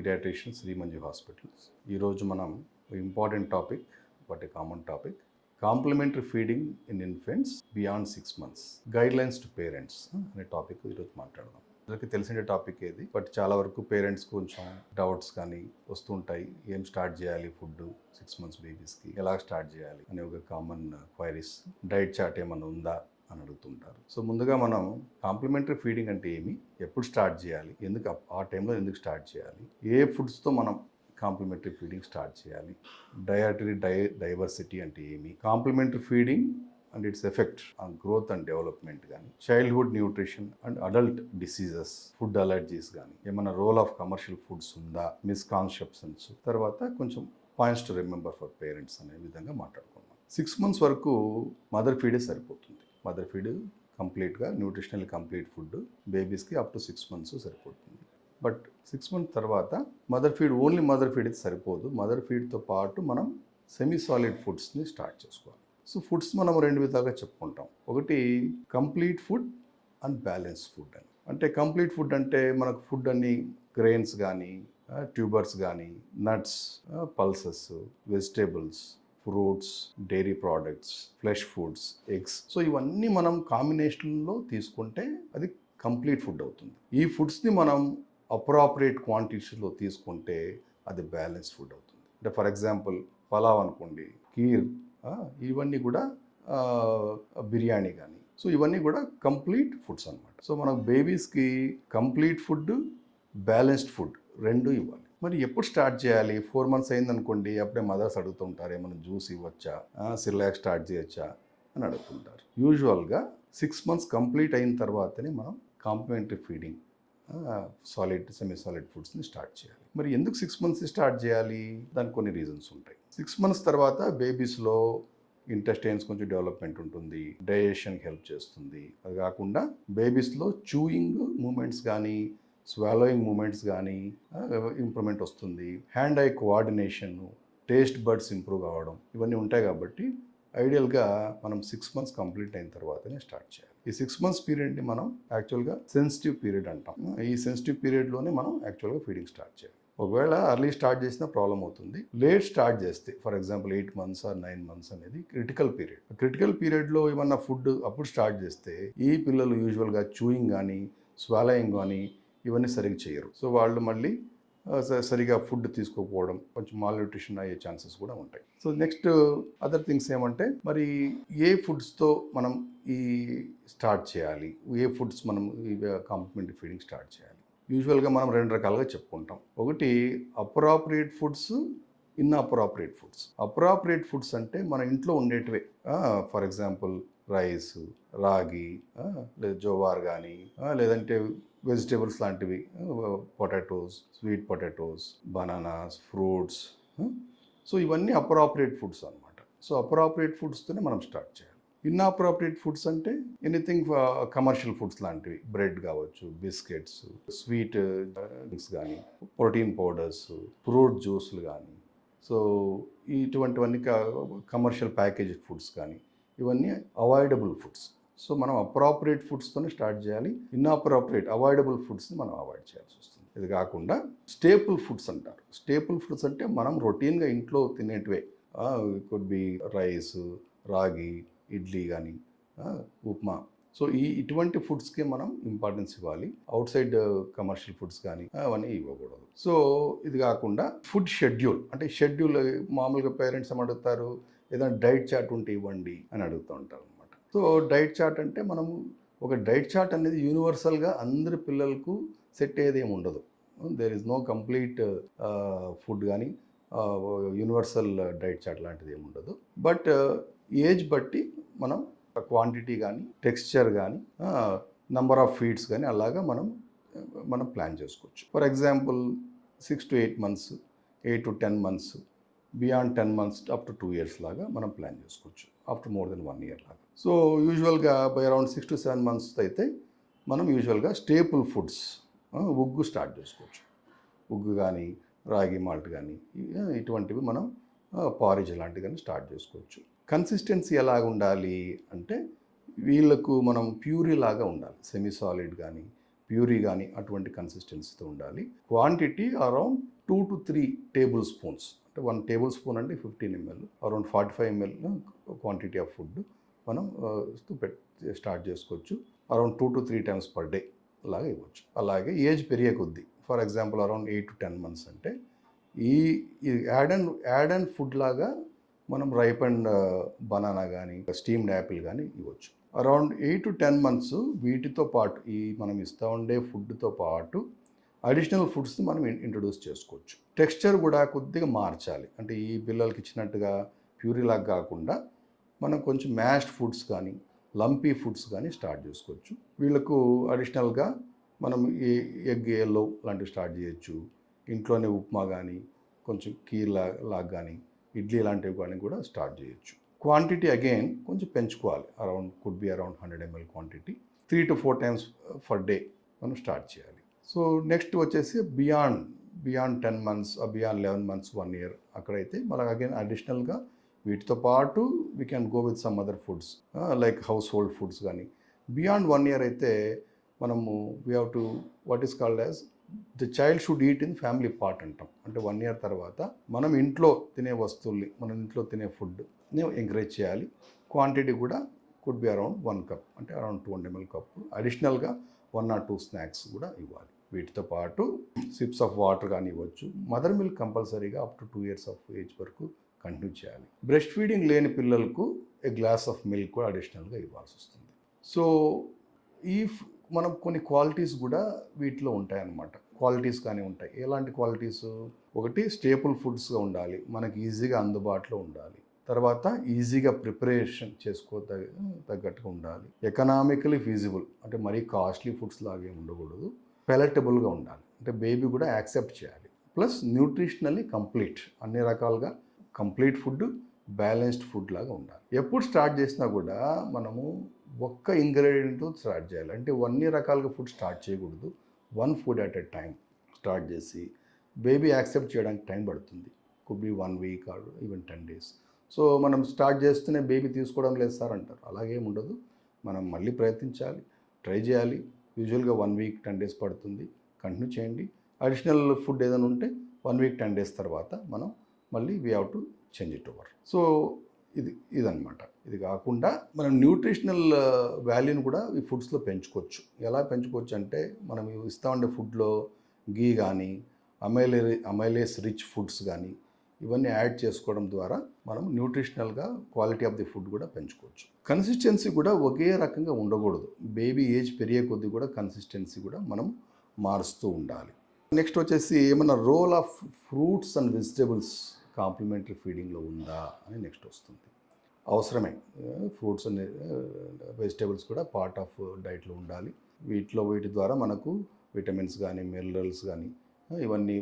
Paediatrician Srimanju hospitals. ఈరోజు మనం important topic, but a common topic, complementary feeding in infants beyond 6 months, guidelines to parents అనే topic ఈరోజు మాట్లాడదాం. అందరికీ తెలిసిన టాపిక్ ఏది, బట్ చాలా వరకు పేరెంట్స్ కొంచెం డౌట్స్ కానీ వస్తుంటాయి. ఏం స్టార్ట్ చేయాలి ఫుడ్ 6 months బేబీస్కి, ఎలా స్టార్ట్ చేయాలి అనే ఒక కామన్ క్వైరీస్. డైట్ చార్ట్ ఏమైనా ఉందా అని అడుగుతుంటారు. సో ముందుగా మనం కాంప్లిమెంటరీ ఫీడింగ్ అంటే ఏమి, ఎప్పుడు స్టార్ట్ చేయాలి, ఎందుకు ఆ టైంలో ఎందుకు స్టార్ట్ చేయాలి, ఏ ఫుడ్స్తో మనం కాంప్లిమెంటరీ ఫీడింగ్ స్టార్ట్ చేయాలి, డయాటరీ డైవర్సిటీ అంటే ఏమి, complementary feeding and its effect on growth and development కానీ, childhood nutrition and adult diseases, food allergies కానీ, ఏమైనా రోల్ ఆఫ్ కమర్షియల్ ఫుడ్స్ ఉందా, మిస్కాన్సెప్షన్స్, తర్వాత కొంచెం points to remember for parents అనే విధంగా మాట్లాడుకున్నాం. 6 months వరకు మదర్ ఫీడే సరిపోతుంది. మదర్ ఫీడ్ కంప్లీట్గా న్యూట్రిషనల్ కంప్లీట్ ఫుడ్ బేబీస్కి అప్ టు 6 months సరిపోతుంది. బట్ 6 months తర్వాత mother feed, only mother feed అయితే సరిపోదు. మదర్ ఫీడ్తో పాటు మనం సెమీ సాలిడ్ ఫుడ్స్ని స్టార్ట్ చేసుకోవాలి. సో ఫుడ్స్ మనం 2 విధాలుగా చెప్పుకుంటాం. ఒకటి complete food and balance food అని. అంటే కంప్లీట్ ఫుడ్ అంటే మనకు ఫుడ్ అన్ని గ్రెయిన్స్ కానీ, ట్యూబర్స్ కానీ, nuts, pulses, vegetables, fruits, dairy products, flesh foods, eggs, so ఇవన్నీ మనం కాంబినేషన్లో తీసుకుంటే అది కంప్లీట్ ఫుడ్ అవుతుంది. ఈ ఫుడ్స్ని మనం అప్రాపరియేట్ క్వాంటిటీస్లో తీసుకుంటే అది బ్యాలెన్స్ ఫుడ్ అవుతుంది. అంటే ఫర్ ఎగ్జాంపుల్ పలావ్ అనుకోండి, కీర్, ఇవన్నీ కూడా బిర్యానీ కానీ, సో ఇవన్నీ కూడా కంప్లీట్ ఫుడ్స్ అన్నమాట. సో మనకు బేబీస్కి కంప్లీట్ ఫుడ్, బ్యాలెన్స్డ్ ఫుడ్ రెండు ఇవ్వాలి. మరి ఎప్పుడు స్టార్ట్ చేయాలి? 4 months అయిందనుకోండి, అప్పుడే మదర్స్ అడుగుతుంటారు ఏమైనా జ్యూస్ ఇవ్వచ్చా, సిర్లాక్ స్టార్ట్ చేయొచ్చా అని అడుగుతుంటారు. యూజువల్గా 6 months కంప్లీట్ అయిన తర్వాతనే మనం complementary feeding, solid, semi solid ఫుడ్స్ని స్టార్ట్ చేయాలి. మరి ఎందుకు 6 months స్టార్ట్ చేయాలి? దానికి కొన్ని రీజన్స్ ఉంటాయి. 6 months తర్వాత బేబీస్లో ఇంటెస్టైన్స్ కొంచెం డెవలప్మెంట్ ఉంటుంది, డైజెషన్కి హెల్ప్ చేస్తుంది. అది కాకుండా బేబీస్లో చూయింగ్ మూమెంట్స్ కానీ, స్వాలోయింగ్ మూమెంట్స్ కానీ ఇంప్రూవ్మెంట్ వస్తుంది. Hand I coordination, taste buds improve అవ్వడం, ఇవన్నీ ఉంటాయి. కాబట్టి ఐడియల్గా మనం 6 months కంప్లీట్ అయిన తర్వాతనే స్టార్ట్ చేయాలి. ఈ 6 months పీరియడ్ని మనం యాక్చువల్గా సెన్సిటివ్ పీరియడ్ అంటాం. ఈ సెన్సిటివ్ పీరియడ్లోనే మనం యాక్చువల్గా ఫీడింగ్ స్టార్ట్ చేయాలి. ఒకవేళ అర్లీ స్టార్ట్ చేసినా ప్రాబ్లం అవుతుంది. లేట్ స్టార్ట్ చేస్తే, for example 8 months or 9 months అనేది క్రిటికల్ పీరియడ్. క్రిటికల్ పీరియడ్లో ఏమన్నా ఫుడ్ అప్పుడు స్టార్ట్ చేస్తే ఈ పిల్లలు యూజువల్గా చూయింగ్ కానీ, స్వాలోయింగ్ కానీ ఇవన్నీ సరిగ్గా చేయరు. సో వాళ్ళు మళ్ళీ సరిగా ఫుడ్ తీసుకోకపోవడం, కొంచెం మాల్ న్యూట్రిషన్ అయ్యే ఛాన్సెస్ కూడా ఉంటాయి. సో నెక్స్ట్ అదర్ థింగ్స్ ఏమంటే, మరి ఏ ఫుడ్స్తో మనం ఈ స్టార్ట్ చేయాలి, ఏ ఫుడ్స్ మనం ఈ కాంప్లిమెంటరీ ఫీడింగ్ స్టార్ట్ చేయాలి? యూజువల్గా మనం 2 రకాలుగా చెప్పుకుంటాం. ఒకటి appropriate foods, inappropriate foods. Appropriate foods అంటే మన ఇంట్లో ఉండేటివే. ఫర్ ఎగ్జాంపుల్ రైస్, రాగి, లేదా జోవార్ కానీ, లేదంటే వెజిటేబుల్స్ లాంటివి, potatoes, sweet potatoes, bananas, fruits. So ఇవన్నీ అప్రాపరియేట్ ఫుడ్స్ అన్నమాట. సో అప్రాపరియేట్ ఫుడ్స్తోనే మనం స్టార్ట్ చేయాలి. ఇన్అప్రాపరియేట్ ఫుడ్స్ అంటే ఎనీథింగ్ కమర్షియల్ ఫుడ్స్ లాంటివి, బ్రెడ్ కావచ్చు, బిస్కెట్స్, స్వీట్ డ్రింక్స్ కానీ, ప్రోటీన్ పౌడర్స్, ఫ్రూట్ జ్యూస్లు కానీ, సో ఇటువంటివన్నీ కమర్షియల్ ప్యాకేజ్డ్ ఫుడ్స్ కానీ, ఇవన్నీ అవాయిడబుల్ ఫుడ్స్. సో మనం అప్రాపరియేట్ ఫుడ్స్తోనే స్టార్ట్ చేయాలి. ఇన్అప్రాపరియేట్, అవాయిడబుల్ ఫుడ్స్ని మనం అవాయిడ్ చేయాల్సి వస్తుంది. ఇది కాకుండా స్టేపుల్ ఫుడ్స్ అంటారు. స్టేపుల్ ఫుడ్స్ అంటే మనం రొటీన్గా ఇంట్లో తినేటివే. కుడ్ బి రైస్, రాగి, ఇడ్లీ కానీ, ఉప్మా. సో ఇటువంటి ఫుడ్స్కి మనం ఇంపార్టెన్స్ ఇవ్వాలి. అవుట్ సైడ్ కమర్షియల్ ఫుడ్స్ కానీ అవన్నీ ఇవ్వకూడదు. సో ఇది కాకుండా ఫుడ్ షెడ్యూల్, అంటే షెడ్యూల్ మామూలుగా పేరెంట్స్ ఏమడుగుతారు, ఏదైనా డైట్ చార్ట్ ఉంటే ఇవ్వండి అని అడుగుతూ ఉంటారు అనమాట. సో డైట్ చార్ట్ అంటే మనము ఒక డైట్ చార్ట్ అనేది యూనివర్సల్గా అందరి పిల్లలకు సెట్ అయ్యేది ఏమి ఉండదు. There is no complete food కానీ యూనివర్సల్ డైట్ చార్ట్ లాంటిది ఏమి ఉండదు. బట్ ఏజ్ బట్టి మనం క్వాంటిటీ కానీ, టెక్స్చర్ కానీ, నంబర్ ఆఫ్ ఫీడ్స్ కానీ అలాగా మనం ప్లాన్ చేసుకోవచ్చు. For example 6 to 8 months, 8 to 10 months, beyond 10 months up to 2 years లాగా మనం ప్లాన్ చేసుకోవచ్చు. ఆఫ్టర్ మోర్ దెన్ 1 year లాగా. సో యూజువల్గా బై అరౌండ్ 6 to 7 months అయితే మనం యూజువల్గా స్టేపుల్ ఫుడ్స్, ఉగ్గు స్టార్ట్ చేసుకోవచ్చు. ఉగ్గు కానీ, రాగి మాల్ట్ కానీ, ఇటువంటివి మనం పారేజ్ లాంటివి కానీ స్టార్ట్ చేసుకోవచ్చు. కన్సిస్టెన్సీ ఎలాగ ఉండాలి అంటే, వీళ్ళకు మనం ప్యూరీ లాగా ఉండాలి. సెమీ సాలిడ్ కానీ, ప్యూరీ కానీ అటువంటి కన్సిస్టెన్సీతో ఉండాలి. Quantity around 2 to 3 table spoons, అంటే 1 టేబుల్ స్పూన్ అంటే 15 ml, around 45 ml quantity of food మనం స్టార్ట్ చేసుకోవచ్చు. Around 2 to 3 times per day అలాగే ఇవ్వచ్చు. అలాగే ఏజ్ పెరిగే కొద్దీ, for example around 8 to 10 months అంటే ఈ యాడ్ అండ్ ఫుడ్ లాగా మనం రైప్ అండ్ బనానా కానీ స్టీమ్డ్ యాపిల్ కానీ ఇవ్వచ్చు. అరౌండ్ 8 to 10 months వీటితో పాటు ఈ మనం ఇస్తూ ఉండే ఫుడ్తో పాటు అడిషనల్ ఫుడ్స్ మనం ఇంట్రొడ్యూస్ చేసుకోవచ్చు. టెక్స్చర్ కూడా కొద్దిగా మార్చాలి, అంటే ఈ పిల్లలకి ఇచ్చినట్టుగా ప్యూరీలాగా కాకుండా మనం కొంచెం మ్యాష్డ్ ఫుడ్స్ కానీ లంపీ ఫుడ్స్ కానీ స్టార్ట్ చేసుకోవచ్చు. వీళ్ళకు అడిషనల్గా మనం ఈ ఎగ్ ఎల్లో లాంటివి స్టార్ట్ చేయొచ్చు. ఇంట్లోనే ఉప్మా కానీ కొంచెం కీర్ లాగా కానీ ఇడ్లీ లాంటివి కానీ కూడా స్టార్ట్ చేయొచ్చు. క్వాంటిటీ అగైన్ కొంచెం పెంచుకోవాలి, could be around 100 ml quantity 3 to 4 times per day మనం స్టార్ట్ చేయాలి. సో నెక్స్ట్ వచ్చేసి beyond 10 months, beyond 11 months, 1 year అక్కడైతే మనకు అగైన్ అడిషనల్గా వీటితో పాటు we can go with some other foods like house hold foods కానీ. బియాండ్ 1 year అయితే మనము we have to what is called as the child should eat in family part అంటాం. అంటే 1 year తర్వాత మనం ఇంట్లో తినే వస్తువుల్ని, మనం ఇంట్లో తినే ఫుడ్ని ఎంకరేజ్ చేయాలి. క్వాంటిటీ కూడా కుడ్ బి అరౌండ్ 1 cup, అంటే అరౌండ్ 200 ml కప్పు. అడిషనల్గా 1 or 2 స్నాక్స్ కూడా ఇవ్వాలి. వీటితో పాటు సిప్స్ ఆఫ్ వాటర్ కానీ ఇవ్వచ్చు. మదర్ మిల్క్ కంపల్సరీగా up to 2 years of age వరకు కంటిన్యూ చేయాలి. బ్రెస్ట్ ఫీడింగ్ లేని పిల్లలకు ఏ గ్లాస్ ఆఫ్ మిల్క్ కూడా అడిషనల్గా ఇవ్వాల్సి వస్తుంది. సో ఈ మనం కొన్ని క్వాలిటీస్ కూడా వీటిలో ఉంటాయన్నమాట. క్వాలిటీస్ కానీ ఉంటాయి. ఎలాంటి క్వాలిటీస్? ఒకటి స్టేపుల్ ఫుడ్స్గా ఉండాలి, మనకి ఈజీగా అందుబాటులో ఉండాలి. తర్వాత ఈజీగా ప్రిపరేషన్ తగ్గట్టుగా ఉండాలి. ఎకనామికలీ ఫీజిబుల్, అంటే మరీ కాస్ట్లీ ఫుడ్స్ లాగే ఉండకూడదు. పెలెటబుల్గా ఉండాలి, అంటే బేబీ కూడా యాక్సెప్ట్ చేయాలి. ప్లస్ న్యూట్రిషనల్లీ కంప్లీట్, అన్ని రకాలుగా కంప్లీట్ ఫుడ్, బ్యాలెన్స్డ్ ఫుడ్ లాగా ఉండాలి. ఎప్పుడు స్టార్ట్ చేసినా కూడా మనము ఒక్క ఇంగ్రీడియంట్తో స్టార్ట్ చేయాలి. అంటే అన్ని రకాలుగా ఫుడ్ స్టార్ట్ చేయకూడదు. 1 food at a time start చేసి బేబీ యాక్సెప్ట్ చేయడానికి టైం పడుతుంది. Could be 1 week or even 10 days. So మనం స్టార్ట్ చేస్తూనే బేబీ తీసుకోవడం లేదు సార్ అంటారు, అలాగేం ఉండదు. మనం మళ్ళీ ప్రయత్నించాలి, ట్రై చేయాలి. యూజువల్గా 1 week 10 days పడుతుంది. కంటిన్యూ చేయండి. అడిషనల్ ఫుడ్ ఏదైనా ఉంటే 1 week 10 days తర్వాత మనం మళ్ళీ we have to change it over. So ఇదన్నమాట. ఇది కాకుండా మనం న్యూట్రిషనల్ వాల్యూని కూడా ఈ ఫుడ్స్లో పెంచుకోవచ్చు. ఎలా పెంచుకోవచ్చు అంటే మనం ఇస్తూ ఉండే ఫుడ్లో గీ కానీ అమైలేస్ రిచ్ ఫుడ్స్ కానీ ఇవన్నీ యాడ్ చేసుకోవడం ద్వారా మనం న్యూట్రిషనల్గా క్వాలిటీ ఆఫ్ ది ఫుడ్ కూడా పెంచుకోవచ్చు. కన్సిస్టెన్సీ కూడా ఒకే రకంగా ఉండకూడదు. బేబీ ఏజ్ పెరిగే కొద్దీ కూడా కన్సిస్టెన్సీ కూడా మనం మారుస్తూ ఉండాలి. నెక్స్ట్ వచ్చేసి ఏమన్నా role of fruits and vegetables complementary ఫీడింగ్లో ఉందా అని నెక్స్ట్ వస్తుంది. అవసరమే, ఫ్రూట్స్ అండ్ వెజిటేబుల్స్ కూడా పార్ట్ ఆఫ్ డైట్లో ఉండాలి. వీటి ద్వారా మనకు విటమిన్స్ కానీ మినరల్స్ కానీ ఇవన్నీ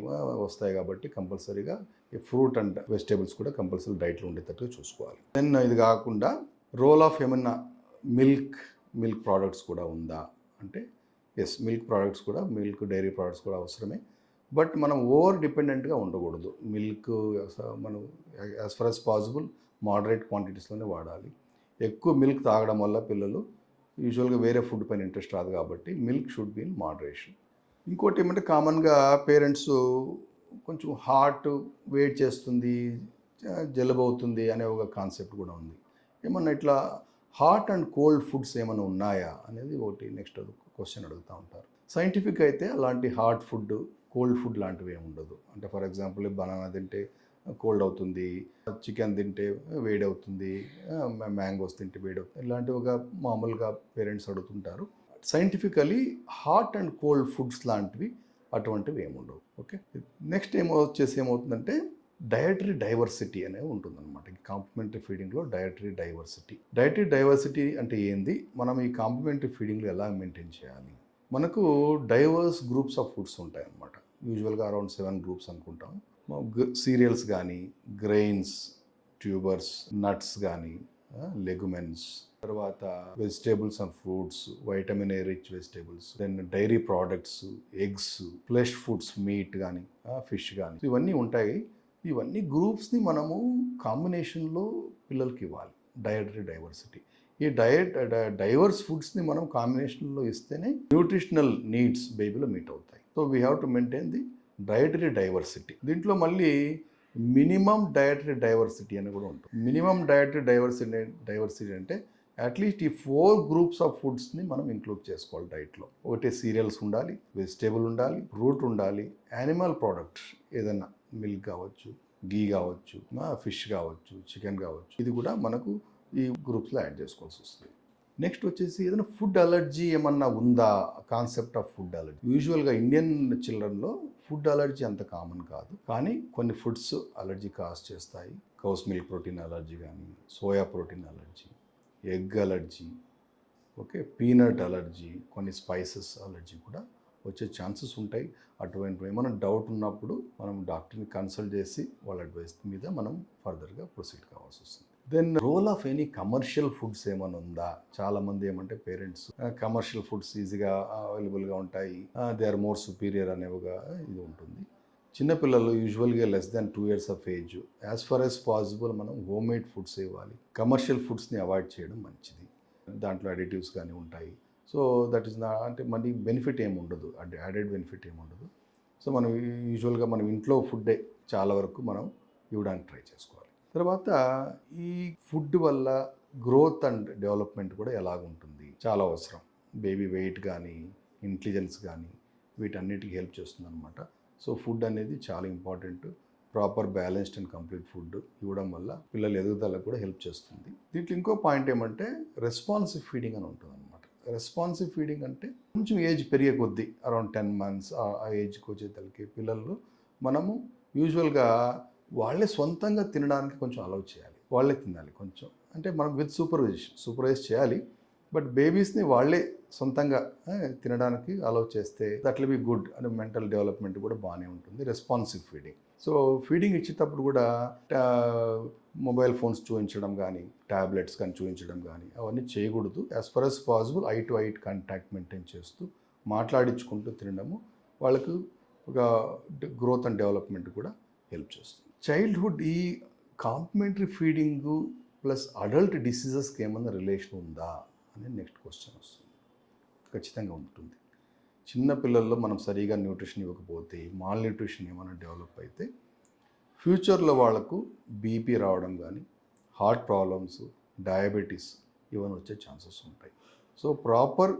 వస్తాయి కాబట్టి కంపల్సరీగా ఈ ఫ్రూట్ అండ్ వెజిటేబుల్స్ కూడా కంపల్సరీ డైట్లో ఉండేటట్టుగా చూసుకోవాలి. దెన్ ఇది కాకుండా రోల్ ఆఫ్ ఏమన్నా మిల్క్ ప్రోడక్ట్స్ కూడా ఉందా అంటే ఎస్, మిల్క్ ప్రోడక్ట్స్ కూడా, మిల్క్ డైరీ ప్రోడక్ట్స్ కూడా అవసరమే. బట్ మనం ఓవర్ డిపెండెంట్గా ఉండకూడదు. మిల్క్ మనం as far as possible moderate క్వాంటిటీస్లోనే వాడాలి. ఎక్కువ మిల్క్ తాగడం వల్ల పిల్లలు యూజువల్గా వేరే ఫుడ్ పైన ఇంట్రెస్ట్ రాదు కాబట్టి milk should be in moderation. ఇంకోటి ఏమంటే కామన్గా పేరెంట్స్ కొంచెం హార్ట్ వెయిట్ చేస్తుంది, జలుబు అవుతుంది అనే ఒక కాన్సెప్ట్ కూడా ఉంది. ఏమన్నా ఇట్లా హాట్ అండ్ కోల్డ్ ఫుడ్స్ ఏమైనా ఉన్నాయా అనేది ఒకటి నెక్స్ట్ క్వశ్చన్ అడుగుతూ ఉంటారు. సైంటిఫిక్ అయితే అలాంటి హాట్ ఫుడ్, కోల్డ్ ఫుడ్ లాంటివి ఏమి ఉండదు. అంటే ఫర్ ఎగ్జాంపుల్ బనానా తింటే కోల్డ్ అవుతుంది, చికెన్ తింటే వేడి అవుతుంది, మ్యాంగోస్ తింటే వేడి అవుతుంది, ఇలాంటివిగా మామూలుగా పేరెంట్స్ అడుగుతుంటారు. Scientifically hot and cold foods లాంటివి అటువంటివి ఏముండవు. ఓకే, నెక్స్ట్ ఏమవుతుందంటే డయటరీ డైవర్సిటీ అనేది ఉంటుందన్నమాట. ఈ కాంప్లిమెంటరీ ఫీడింగ్లో డయటరీ డైవర్సిటీ అంటే ఏంది, మనం ఈ కాంప్లిమెంటరీ ఫీడింగ్లో ఎలా మెయింటైన్ చేయాలి? మనకు డైవర్స్ గ్రూప్స్ ఆఫ్ ఫుడ్స్ ఉంటాయి అన్నమాట. యూజువల్గా అరౌండ్ 7 groups అనుకుంటాం. సీరియల్స్ కానీ, గ్రెయిన్స్, ట్యూబర్స్, నట్స్ కానీ, లెగుమెన్స్, తర్వాత vegetables and fruits, vitamin A rich vegetables, then dairy products, eggs, flesh foods, meat కానీ, ఫిష్ కానీ, ఇవన్నీ ఉంటాయి. ఇవన్నీ గ్రూప్స్ని మనము కాంబినేషన్లో పిల్లలకి ఇవ్వాలి. డయటరీ డైవర్సిటీ ఈ డైవర్స్ ఫుడ్స్ని మనం కాంబినేషన్లో ఇస్తేనే న్యూట్రిషనల్ నీడ్స్ బేబీలో మీట్ అవుతాయి. So we have to maintain the dietary diversity. దీంట్లో మళ్ళీ మినిమం డయటరీ డైవర్సిటీ అని కూడా ఉంటుంది. మినిమం డయటరీ డైవర్సిటీ అంటే అట్లీస్ట్ ఈ 4 గ్రూప్స్ ఆఫ్ ఫుడ్స్ని మనం ఇంక్లూడ్ చేసుకోవాలి డైట్లో. ఒకటి సీరియల్స్ ఉండాలి, వెజిటేబుల్ ఉండాలి, ఫ్రూట్ ఉండాలి, యానిమల్ ప్రోడక్ట్ ఏదైనా మిల్క్ కావచ్చు, గీ కావచ్చు, ఫిష్ కావచ్చు, చికెన్ కావచ్చు, ఇది కూడా మనకు ఈ గ్రూప్స్లో యాడ్ చేసుకోవాల్సి వస్తుంది. నెక్స్ట్ వచ్చేసి ఏదైనా ఫుడ్ అలర్జీ ఏమన్నా ఉందా, కాన్సెప్ట్ ఆఫ్ ఫుడ్ అలర్జీ. యూజువల్గా ఇండియన్ చిల్డ్రన్లో ఫుడ్ అలర్జీ అంత కామన్ కాదు, కానీ కొన్ని ఫుడ్స్ అలర్జీ కాజ్ చేస్తాయి. కౌస్ మిల్క్ ప్రోటీన్ అలర్జీ కానీ, soya protein allergy, egg allergy, okay, peanut allergy, కొన్ని స్పైసెస్ అలర్జీ కూడా వచ్చే ఛాన్సెస్ ఉంటాయి. అటువంటి ఏమైనా డౌట్ ఉన్నప్పుడు మనం డాక్టర్ని కన్సల్ట్ చేసి వాళ్ళ అడ్వైస్ మీద మనం ఫర్దర్గా ప్రొసీడ్ కావాల్సి వస్తుంది. Then role of any commercial foods ఏమైనా ఉందా. చాలామంది ఏమంటే పేరెంట్స్ కమర్షియల్ ఫుడ్స్ ఈజీగా అవైలబుల్గా ఉంటాయి, దే ఆర్ మోర్ సుపీరియర్ అనేవిగా ఇది ఉంటుంది. చిన్నపిల్లలు యూజువల్గా less than 2 years of age, as far as possible మనం హోమ్ మేడ్ ఫుడ్స్ ఇవ్వాలి. కమర్షియల్ ఫుడ్స్ని అవాయిడ్ చేయడం మంచిది. దాంట్లో అడిటివ్స్ కానీ ఉంటాయి. సో దట్ ఈస్ అంటే మళ్ళీ బెనిఫిట్ ఏమి ఉండదు, అంటే యాడెడ్ బెనిఫిట్ ఏమి ఉండదు. సో మనం యూజువల్గా మనం ఇంట్లో ఫుడ్డే చాలా వరకు మనం ఇవ్వడానికి ట్రై చేసుకోవాలి. తర్వాత ఈ ఫుడ్ వల్ల గ్రోత్ అండ్ డెవలప్మెంట్ కూడా ఎలాగుంటుంది, చాలా అవసరం. బేబీ వెయిట్ కానీ, ఇంటెలిజెన్స్ కానీ, వీటన్నిటికీ హెల్ప్ చేస్తుంది అనమాట. సో ఫుడ్ అనేది చాలా important. Proper balanced and complete food ఇవ్వడం వల్ల పిల్లల ఎదుగుదలకు కూడా హెల్ప్ చేస్తుంది. దీంట్లో ఇంకో పాయింట్ ఏమంటే రెస్పాన్సివ్ ఫీడింగ్ అని ఉంటుంది అనమాట. రెస్పాన్సివ్ ఫీడింగ్ అంటే కొంచెం ఏజ్ పెరిగే కొద్దీ అరౌండ్ 10 months ఆ ఏజ్కి వచ్చేసరికి పిల్లలు మనము యూజువల్గా వాళ్ళే సొంతంగా తినడానికి కొంచెం అలౌ చేయాలి. వాళ్ళే తినాలి కొంచెం, అంటే మనం విత్ సూపర్వైజ్ చేయాలి. బట్ బేబీస్ని వాళ్ళే సొంతంగా తినడానికి అలౌ చేస్తే దట్ విల్ బి గుడ్. అంటే మెంటల్ డెవలప్మెంట్ కూడా బాగానే ఉంటుంది. Responsive feeding. సో ఫీడింగ్ ఇచ్చేటప్పుడు కూడా మొబైల్ ఫోన్స్ చూపించడం కానీ, ట్యాబ్లెట్స్ కానీ చూపించడం కానీ అవన్నీ చేయకూడదు. As far as possible I to eye contact maintain చేస్తూ మాట్లాడించుకుంటూ తినడము వాళ్ళకు ఒక గ్రోత్ అండ్ డెవలప్మెంట్ కూడా హెల్ప్ చేస్తుంది. చైల్డ్హుడ్ ఈ కాంప్లిమెంటరీ ఫీడింగు ప్లస్ అడల్ట్ డిసీజెస్కి ఏమన్నా రిలేషన్ ఉందా అని నెక్స్ట్ క్వశ్చన్ వస్తుంది. ఖచ్చితంగా ఉంటుంది. చిన్న పిల్లల్లో మనం సరిగా న్యూట్రిషన్ ఇవ్వకపోతే, మాల్ న్యూట్రిషన్ ఏమైనా డెవలప్ అయితే ఫ్యూచర్లో వాళ్ళకు బీపీ రావడం కానీ, హార్ట్ ప్రాబ్లమ్స్, డయాబెటీస్ ఇవన్నీ వచ్చే ఛాన్సెస్ ఉంటాయి. So proper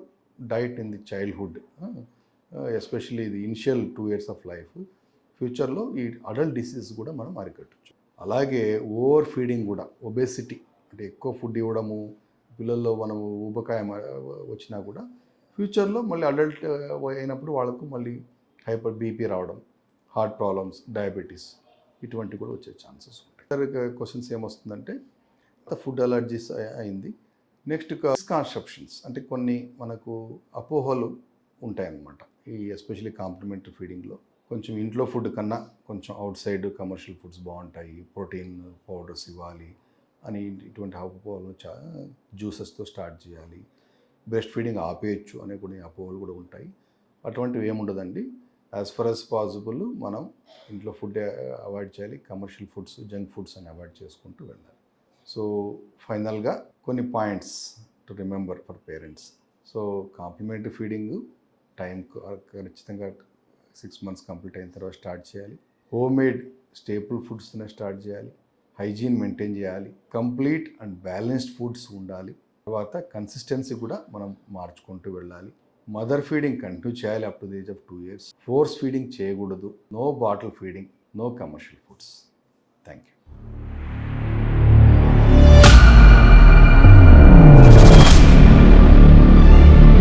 diet in the childhood, especially ఇది ఇనిషియల్ 2 years ఆఫ్ లైఫ్, ఫ్యూచర్లో ఈ అడల్ట్ డిసీజెస్ కూడా మనం అరికట్టచ్చు. అలాగే ఓవర్ ఫీడింగ్ కూడా, ఒబేసిటీ అంటే ఎక్కువ ఫుడ్ ఇవ్వడము, పిల్లల్లో మనం ఊబకాయం వచ్చినా కూడా ఫ్యూచర్లో మళ్ళీ అడల్ట్ అయినప్పుడు వాళ్ళకు మళ్ళీ హైపర్ బీపీ రావడం, హార్ట్ ప్రాబ్లమ్స్, డయాబెటీస్ ఇటువంటివి కూడా వచ్చే ఛాన్సెస్ ఉంటాయి. క్వశ్చన్స్ ఏమొస్తుందంటే ఫుడ్ అలర్జీస్ అయింది. నెక్స్ట్ మిస్కాన్సెప్షన్స్ అంటే కొన్ని మనకు అపోహలు ఉంటాయన్నమాట. ఈ ఎస్పెషల్లీ కాంప్లిమెంటరీ ఫీడింగ్లో కొంచెం ఇంట్లో ఫుడ్ కన్నా కొంచెం అవుట్ సైడ్ కమర్షియల్ ఫుడ్స్ బాగుంటాయి, ప్రోటీన్ పౌడర్స్ ఇవ్వాలి అని ఇటువంటి అపోహలు జ్యూసెస్తో స్టార్ట్ చేయాలి, బ్రెస్ట్ ఫీడింగ్ ఆపేయచ్చు అనే కొన్ని అపోహలు కూడా ఉంటాయి. అటువంటివి ఏముండదండి. యాజ్ ఫర్ యాజ్ పాసిబుల్ మనం ఇంట్లో ఫుడ్ అవాయిడ్ చేయాలి, కమర్షియల్ ఫుడ్స్, జంక్ ఫుడ్స్ అని అవాయిడ్ చేసుకుంటూ వెళ్ళాలి. సో ఫైనల్గా కొన్ని points to remember for parents. So complementary feeding time ఖచ్చితంగా 6 months కంప్లీట్ అయిన తర్వాత స్టార్ట్ చేయాలి. హోమ్ మేడ్ స్టేపుల్ ఫుడ్స్నే స్టార్ట్ చేయాలి. హైజీన్ మెయింటైన్ చేయాలి. కంప్లీట్ అండ్ బ్యాలెన్స్డ్ ఫుడ్స్ ఉండాలి. తర్వాత కన్సిస్టెన్సీ కూడా మనం మార్చుకుంటూ వెళ్ళాలి. మదర్ ఫీడింగ్ కంటిన్యూ చేయాలి up to the age of 2 years. Force feeding చేయకూడదు. No bottle feeding, no commercial foods. Thank you.